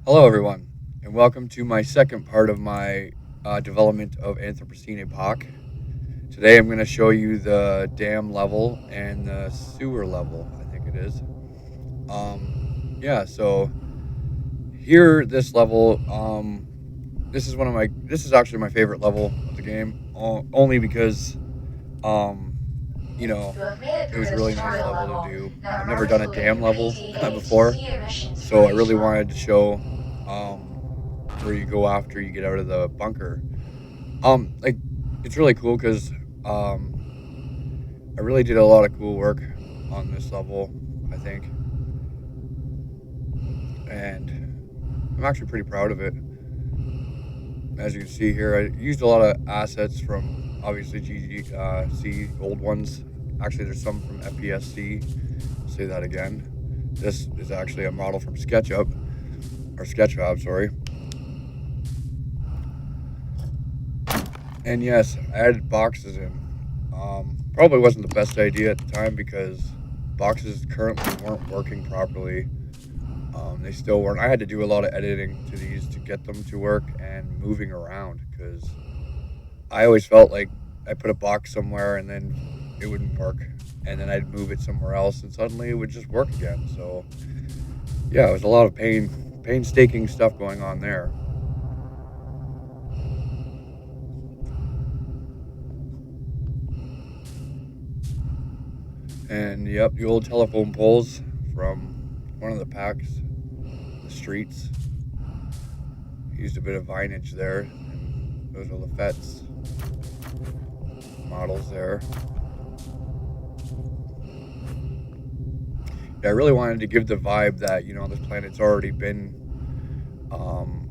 Hello, everyone, and welcome to my second part of my development of Anthropocene Epoch. Today, I'm going to show you the dam level and the sewer level. I think it is. Yeah. So here, this level, this is actually my favorite level of the game, only because, um, you know, You have made it it through was a the really nice tutorial level to level. do. Now I've never remember done to a look at dam your level PDA to before, see emissions for so I each really level. wanted to show um, where you go after you get out of the bunker. Like it's really cool because um, I really did a lot of cool work on this level, I think, and I'm actually pretty proud of it. As you can see here, I used a lot of assets from obviously GGC old ones. Actually, there's some from FPSC. I'll say that again. This is actually a model from SketchUp or Sketchfab, sorry. And yes, I added boxes in. Probably wasn't the best idea at the time because boxes currently weren't working properly. They still weren't. I had to do a lot of editing to these to get them to work and moving around because I always felt like I put a box somewhere and then it wouldn't work, and then I'd move it somewhere else and suddenly it would just work again. So yeah, it was a lot of painstaking stuff going on there. And yep, the old telephone poles from one of the packs, the streets. Used a bit of vinage there, and those are Lafette's models there. Yeah, I really wanted to give the vibe that this planet's already been, um,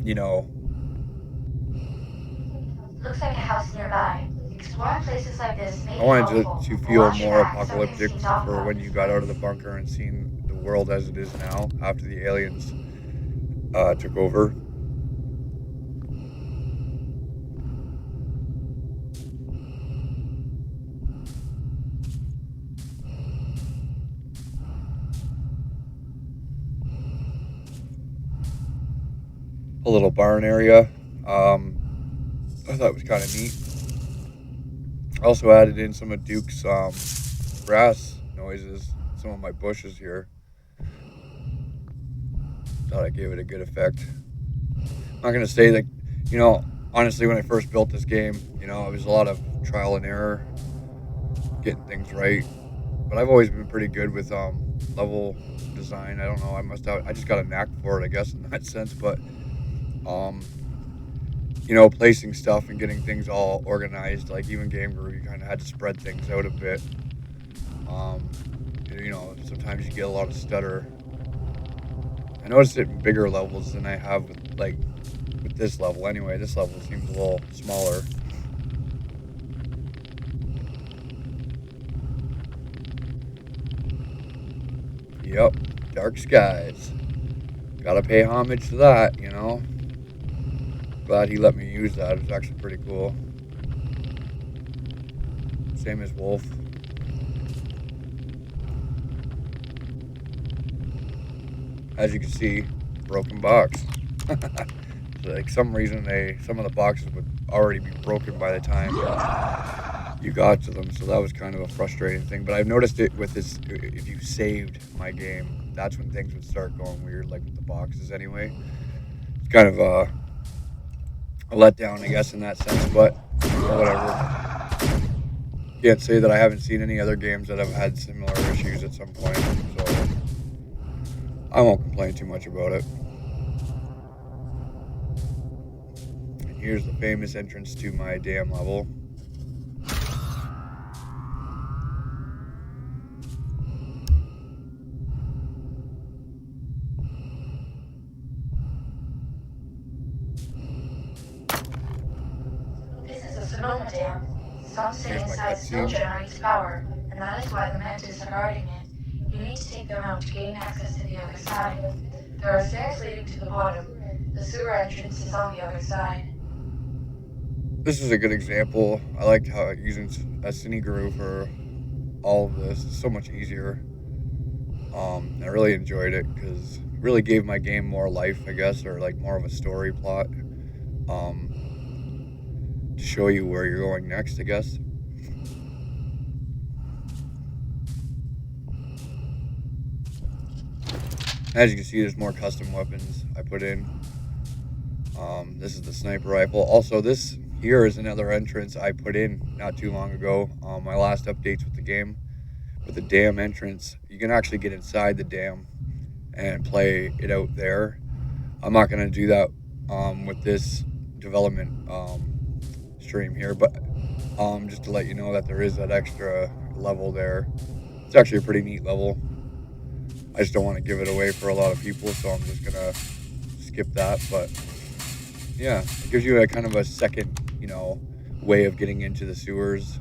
you know, Looks like a house nearby. Exploring places like this may I be wanted helpful, to but feel watch your more back. Something apocalyptic seems off for about when this you got out of place. the bunker and seen the world as it is now after the aliens took over. A little barn area. Um, I thought it was kind of neat. I also added in some of Duke's grass noises, some of my bushes here. Thought I gave it a good effect. I'm not gonna say that, you know, honestly, when I first built this game, it was a lot of trial and error, getting things right. But I've always been pretty good with level design. I don't know. I just got a knack for it, I guess, in that sense. But um, placing stuff and getting things all organized, like even Game Guru, you kind of had to spread things out a bit. Um, sometimes you get a lot of stutter. I noticed it in bigger levels than I have with this level. Anyway, this level seems a little smaller. Yep, dark skies. Gotta pay homage to that. Glad he let me use that. It was actually pretty cool. Same as Wolf. As you can see, broken box. So, like some reason some of the boxes would already be broken by the time you got to them. So that was kind of a frustrating thing. But I've noticed it with this. If you saved my game, that's when things would start going weird, like with the boxes. Anyway, it's kind of a letdown, I guess, in that sense. But whatever. Can't say that I haven't seen any other games that have had similar issues at some point. So I won't complain too much about it. And here's the famous entrance to my dam level. This is a Sonoma dam. Some say Here's my inside still cutscene. generates power, and that is why the mantis are guarding it. You need to take them out to gain access to the other side. There are stairs leading to the bottom. The sewer entrance is on the other side. This is a good example. I liked how using a cine guru for all of this is so much easier. I really enjoyed it because really gave my game more life, I guess, or like more of a story plot, to show you where you're going next, I guess. As you can see, there's more custom weapons I put in. This is the sniper rifle. Also, this here is another entrance I put in not too long ago. My last updates with the game, with the dam entrance, you can actually get inside the dam and play it out there. I'm not going to do that with this development stream here, but just to let you know that there is that extra level there. It's actually a pretty neat level. I just don't want to give it away for a lot of people, so I'm just going to skip that. But yeah, it gives you a kind of a second, way of getting into the sewers.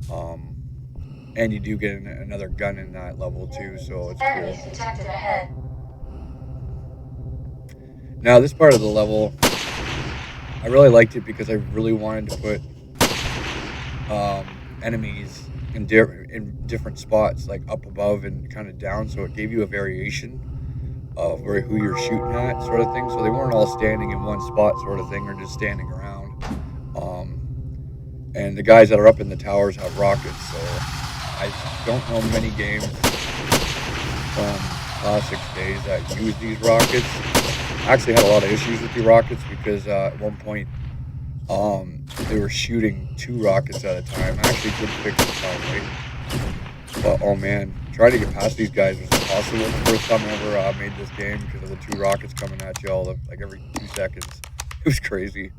And you do get another gun in that level too, so it's Enemies cool. detected ahead. Now this part of the level, I really liked it because I really wanted to put enemies in different spots, like up above and kind of down, so it gave you a variation of who you're shooting at, sort of thing. So they weren't all standing in one spot, sort of thing, or just standing around. And the guys that are up in the towers have rockets, so I don't know many games from classic days that use these rockets. I actually had a lot of issues with the rockets because at one point they were shooting 2 rockets at a time. I actually did fix it finally, but oh man, trying to get past these guys was impossible. The first time I ever made this game because of the 2 rockets coming at you like every 2 seconds. It was crazy.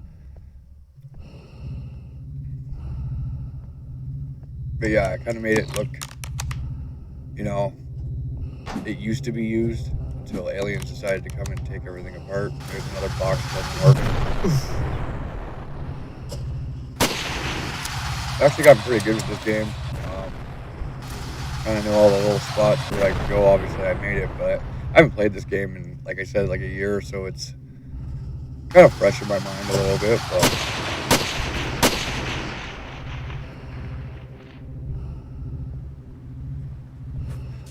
But yeah, I kind of made it look, it used to be used until aliens decided to come and take everything apart. There's another box that doesn't work. I actually got pretty good with this game. Kind of know all the little spots where I could go. Obviously, I made it, but I haven't played this game in, like I said, like a year, so it's kind of fresh in my mind a little bit. But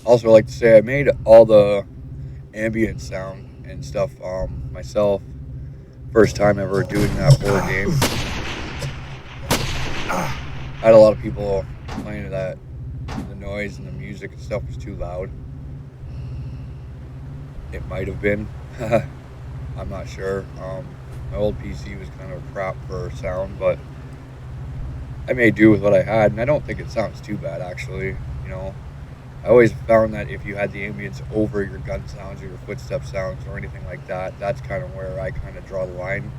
also, I like to say I made all the ambient sound and stuff myself. First time ever doing that for a game. I had a lot of people complaining that the noise and the music and stuff was too loud. It might have been. I'm not sure. My old PC was kind of crap for sound, but I made do with what I had, and I don't think it sounds too bad, actually. I always found that if you had the ambience over your gun sounds or your footstep sounds or anything like that, that's kind of where I kind of draw the line.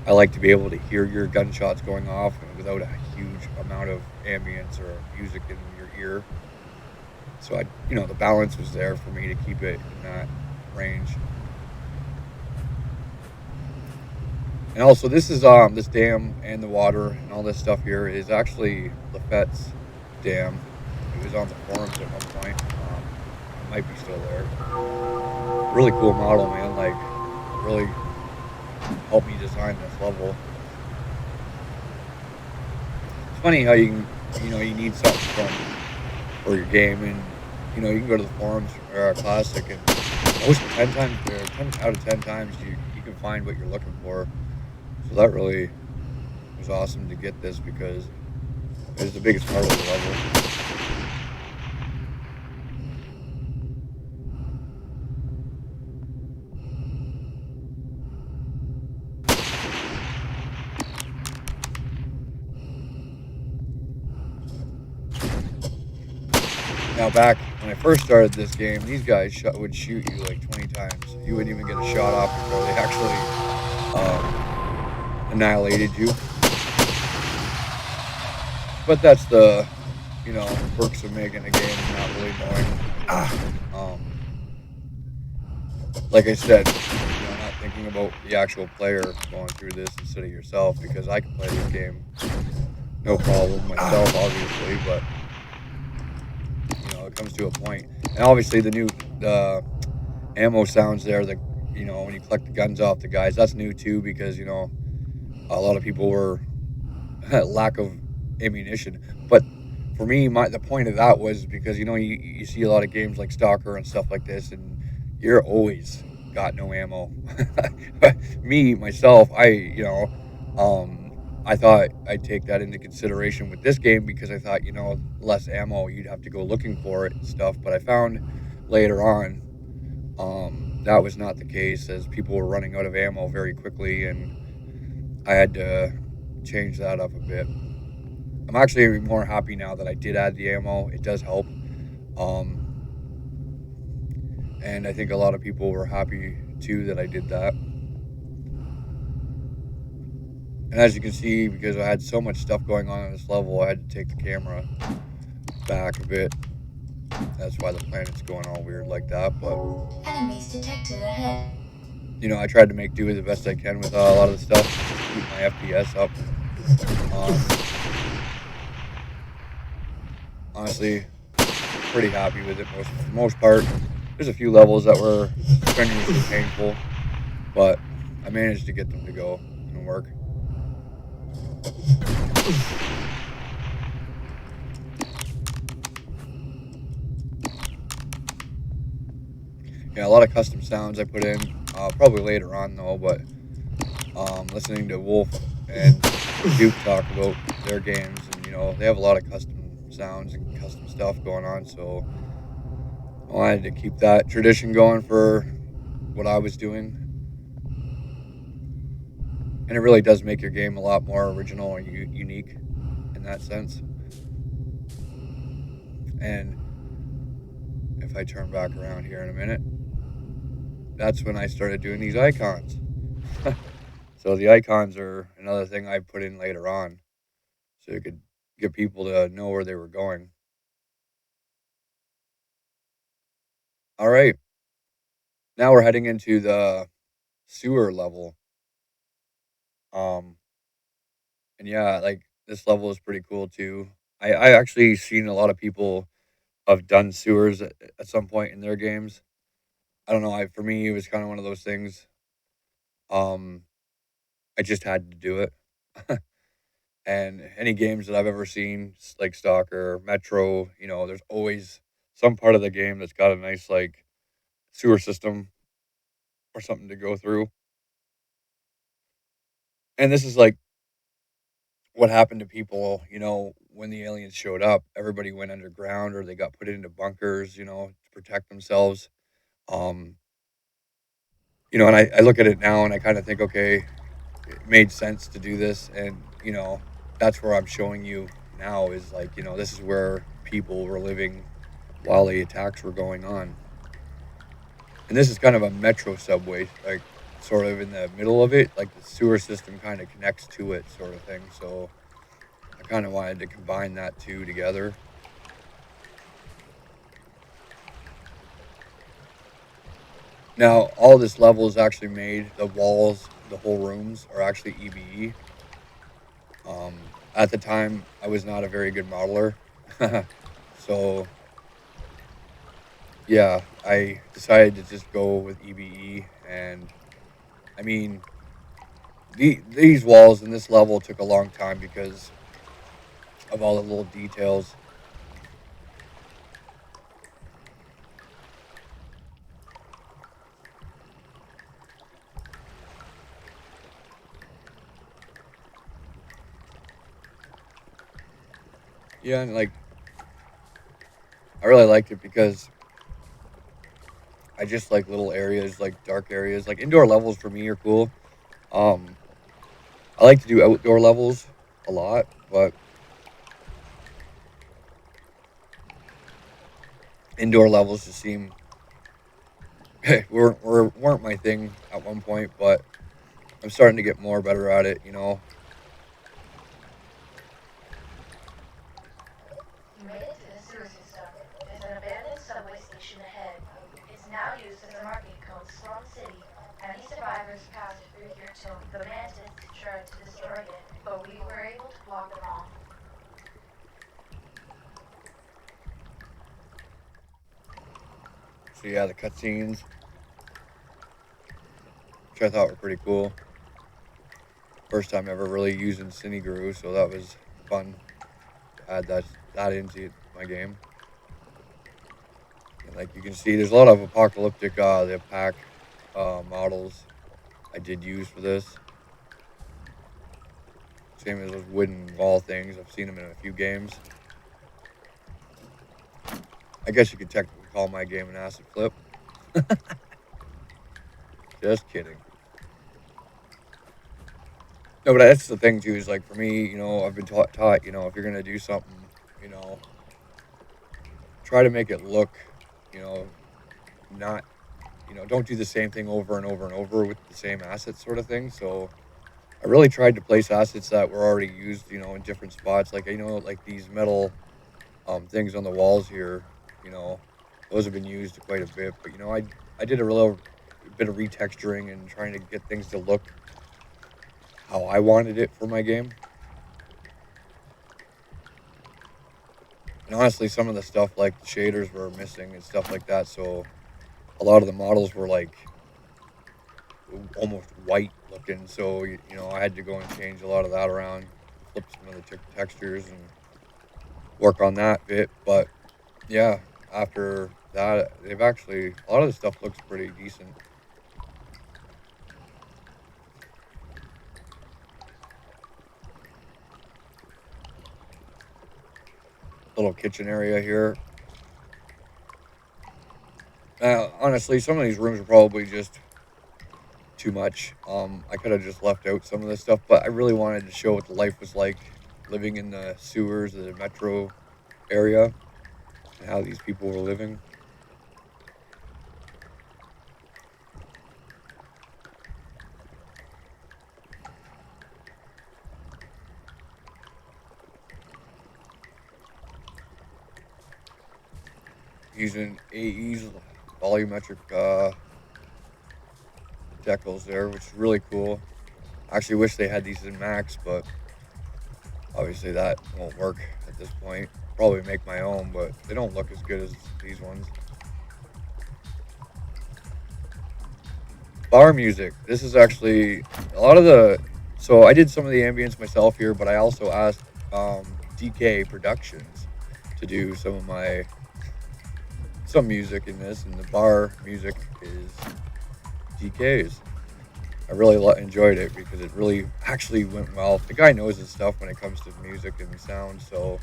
I like to be able to hear your gunshots going off without a huge amount of ambience or music in your ear. So the balance was there for me to keep it in that range. And also, this is this dam and the water and all this stuff here is actually Lafette's dam. It was on the forums at one point. It might be still there. Really cool model, man. Like, really helped me design this level. It's funny how you need something for your game, and you can go to the forums or Classic, and most 10 times, or 10 out of 10 times, you can find what you're looking for. So that really was awesome to get this because it was the biggest part of the level. Now, back when I first started this game, these guys would shoot you like 20 times. You wouldn't even get a shot off before they actually annihilated you. But that's the, perks of making a game not really knowing. Like I said, not thinking about the actual player going through this instead of yourself, because I can play this game no problem myself, obviously, but it comes to a point. And obviously the ammo sounds there, that when you collect the guns off the guys, that's new too, because a lot of people were lack of ammunition. But for me, the point of that was because you see a lot of games like Stalker and stuff like this, and you're always got no ammo. Me myself, I thought I'd take that into consideration with this game because I thought less ammo, you'd have to go looking for it and stuff. But I found later on that was not the case, as people were running out of ammo very quickly, and I had to change that up a bit. I'm actually more happy now that I did add the ammo. It does help. Um, and I think a lot of people were happy too that I did that. And as you can see, because I had so much stuff going on this level, I had to take the camera back a bit. That's why the planet's going all weird like that. But Enemies detected ahead. I tried to make do with the best I can with a lot of the stuff, just keep my FPS up. Honestly, pretty happy with it for the most part. There's a few levels that were strenuously painful, but I managed to get them to go and work. Yeah, a lot of custom sounds I put in, probably later on though, but listening to Wolf and Duke talk about their games, and they have a lot of custom sounds and custom stuff going on, so I wanted to keep that tradition going for what I was doing. And it really does make your game a lot more original and unique in that sense. And if I turn back around here in a minute, that's when I started doing these icons. So the icons are another thing I put in later on, so you could get people to know where they were going. All right, now we're heading into the sewer level. Um, and yeah, like this level is pretty cool too. I actually seen a lot of people have done sewers at some point in their games. I don't know. For me, it was kind of one of those things. Um, I just had to do it. And any games that I've ever seen, like Stalker, Metro, there's always some part of the game that's got a nice like sewer system or something to go through. And this is like what happened to people, when the aliens showed up. Everybody went underground or they got put into bunkers, to protect themselves. Um, and I look at it now and I kind of think, okay, it made sense to do this. And, that's where I'm showing you now is like, this is where people were living while the attacks were going on. And this is kind of a metro subway, like sort of in the middle of it, like the sewer system kind of connects to it, sort of thing. So I kind of wanted to combine that two together. Now, all this level is actually made, the walls, the whole rooms are actually EBE. At the time, I was not a very good modeler. So, yeah, I decided to just go with EBE. And I mean, these walls in this level took a long time because of all the little details. Yeah, and like I really liked it because I just like little areas, like dark areas, like indoor levels for me are cool. Um, I like to do outdoor levels a lot, but indoor levels just seem weren't my thing at one point, but I'm starting to get more better at it. You made it to the sewer system. There's an abandoned subway station ahead. It's now used as a marketing code to Slum City. Any survivors passed through here till the mantis tried to destroy it, but we were able to block them off. So yeah, the cutscenes, which I thought were pretty cool. First time ever really using Cinegrew, so that was fun to add that that into my game. And like you can see, there's a lot of apocalyptic the pack models I did use for this. Same as those wooden wall things. I've seen them in a few games. I guess you could technically call my game an acid flip. Just kidding. No, but that's the thing too. Is like for me, I've been taught, if you're gonna do something, you know, try to make it look, you know, not, don't do the same thing over and over and over with the same assets, sort of thing. So I really tried to place assets that were already used, in different spots. Like like these metal things on the walls here, you know, those have been used quite a bit. But I did a real bit of retexturing and trying to get things to look how I wanted it for my game. And honestly, some of the stuff like the shaders were missing and stuff like that. So a lot of the models were like almost white looking. So I had to go and change a lot of that around, flip some of the textures and work on that bit. But yeah, after that, they've actually a lot of the stuff looks pretty decent. Little kitchen area here. Honestly, some of these rooms are probably just too much. I could have just left out some of this stuff, but I really wanted to show what the life was like living in the sewers of the metro area and how these people were living. Using AE's volumetric decals there, which is really cool. I actually wish they had these in Max, but obviously that won't work at this point. Probably make my own, but they don't look as good as these ones. Bar music. This is actually a lot of the. So I did some of the ambience myself here, but I also asked DK Productions to do some music in this, and the bar music is DK's. I really enjoyed it because it really actually went well. The guy knows his stuff when it comes to music and sound, so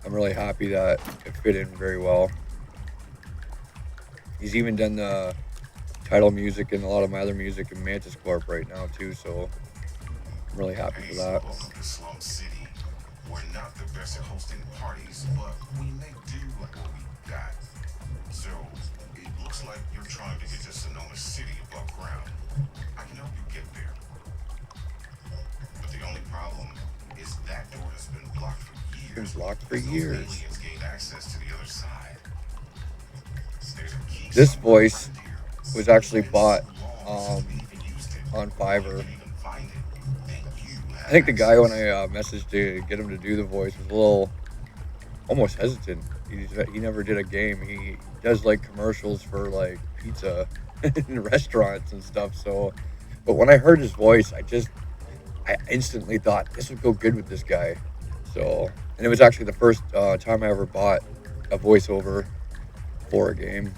I'm really happy that it fit in very well. He's even done the title music and a lot of my other music in Mantis Corp right now too, so I'm really happy for that. Welcome to Slum City. We're not the best at hosting parties, but we make do with what we got. So, it looks like you're trying to get to Sonoma City above ground. I can help you get there. But the only problem is that door has been blocked for years. Been blocked for Those years. aliens gained access to the other side. There's a key This somewhere voice around here. was actually bought Long since we even used it. on If Fiverr. you can even find it, then you I have think the guy when access. I messaged to get him to do the voice was a little almost hesitant. He never did a game. He does like commercials for like pizza in restaurants and stuff. So, but when I heard his voice, I instantly thought this would go good with this guy. So, and it was actually the first time I ever bought a voiceover for a game.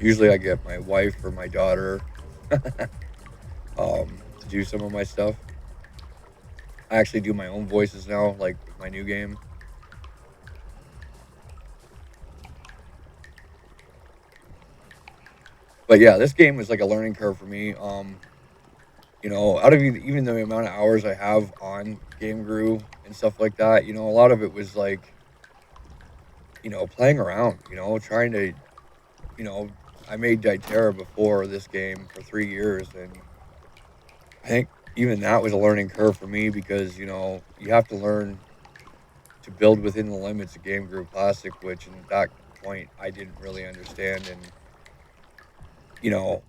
Usually I get my wife or my daughter to do some of my stuff. I actually do my own voices now, like with my new game. But yeah, this game was like a learning curve for me. Out of even the amount of hours I have on Game Grew and stuff like that, a lot of it was like, playing around, trying to, you know, I made Dyterra before this game for 3 years, and I think even that was a learning curve for me because, you have to learn to build within the limits of Game Grew Classic, which in that point I didn't really understand, and, you know,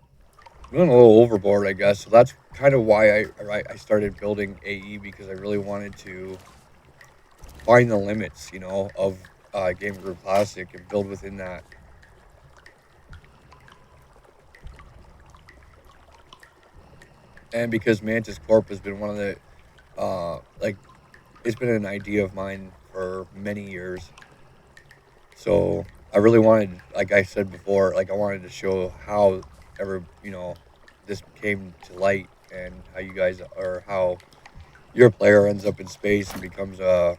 went a little overboard, I guess. So that's kind of why I started building AE because I really wanted to find the limits, of Game Group Classic and build within that. And because Mantis Corp has been one of the like it's been an idea of mine for many years. So I really wanted, like I said before, like I wanted to show how this came to light and how you guys or how your player ends up in space and becomes a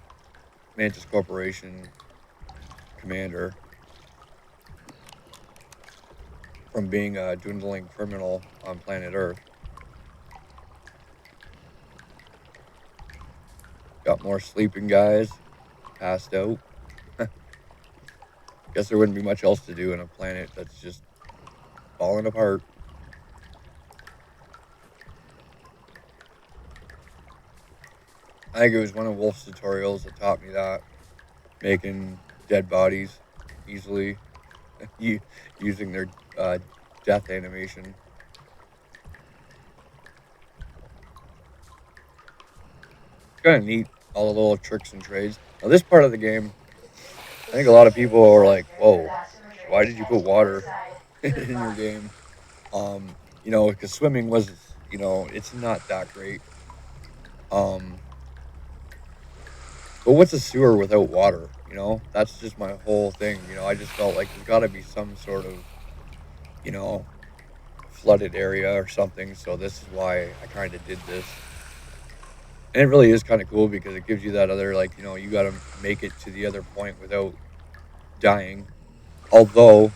Mantis Corporation commander from being a dwindling criminal on planet Earth. Got more sleeping guys, passed out. Guess there wouldn't be much else to do in a planet that's just falling apart. I think it was one of Wolf's tutorials that taught me that. Making dead bodies easily, using their uh, death animation. It's kind of neat, all the little tricks and trades. Now, this part of the game, I think a lot of people are like, whoa, why did you put water in your game? Because swimming was, it's not that great. Um, but what's a sewer without water? That's just my whole thing. I just felt like there's got to be some sort of, you know, flooded area or something. So this is why I kind of did this. And it really is kind of cool because it gives you that other, like, you got to make it to the other point without dying. Although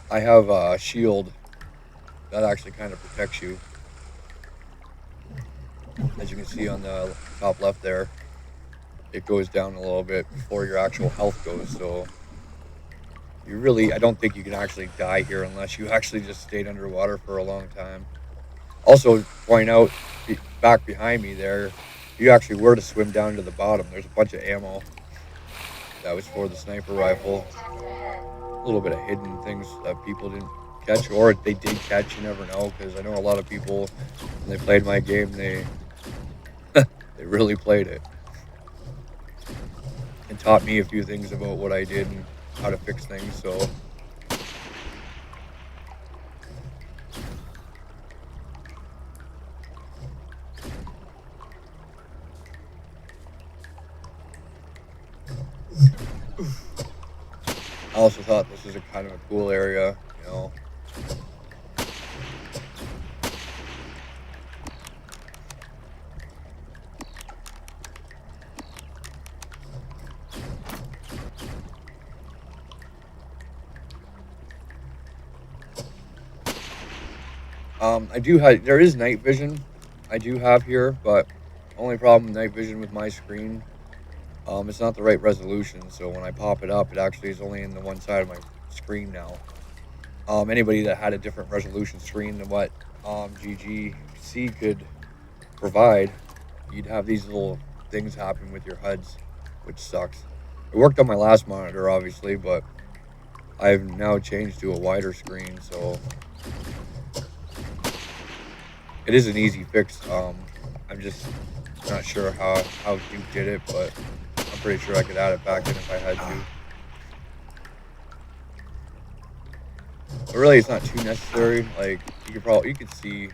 I have a shield that actually kind of protects you, as you can see on the top left there. It goes down a little bit before your actual health goes. So I don't think you can actually die here unless you actually just stayed underwater for a long time. Also, point out back behind me there, you actually were to swim down to the bottom. There's a bunch of ammo that was for the sniper rifle. A little bit of hidden things that people didn't catch, or they did catch. You never know, because I know a lot of people when they played my game, they really played it and taught me a few things about what I did and how to fix things. So I also thought this was a kind of a cool area. There is night vision I do have here, but only problem with night vision with my screen, it's not the right resolution. So when I pop it up, it actually is only in the one side of my screen now. Anybody that had a different resolution screen than what GGC could provide, you'd have these little things happen with your HUDs, which sucks. It worked on my last monitor, obviously, but I've now changed to a wider screen, so it is an easy fix. I'm just not sure how Duke did it, but I'm pretty sure I could add it back in if I had to. But really, it's not too necessary. Like you could see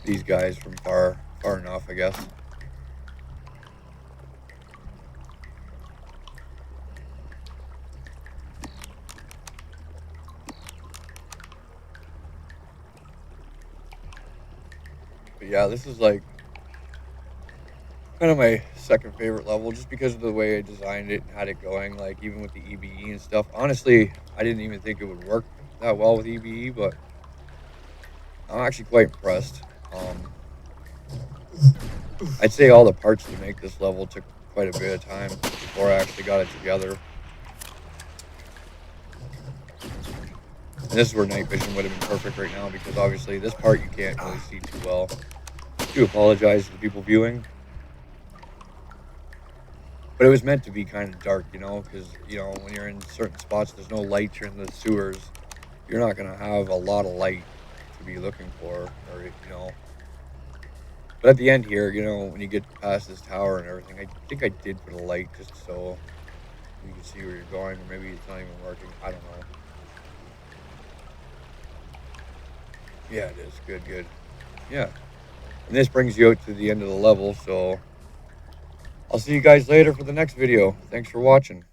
these guys from far enough, I guess. But yeah, this is like kind of my second favorite level just because of the way I designed it and had it going, like even with the EBE and stuff. Honestly, I didn't even think it would work that well with EBE, but I'm actually quite impressed. I'd say all the parts to make this level took quite a bit of time before I actually got it together. And this is where night vision would have been perfect right now because obviously this part you can't really see too well. I do apologize to the people viewing. But it was meant to be kind of dark, because, when you're in certain spots, there's no light, you're in the sewers. You're not going to have a lot of light to be looking for, or. But at the end here, when you get past this tower and everything, I think I did put a light just so you can see where you're going, or maybe it's not even working. I don't know. Yeah, it is. Good. Yeah. And this brings you out to the end of the level, so I'll see you guys later for the next video. Thanks for watching.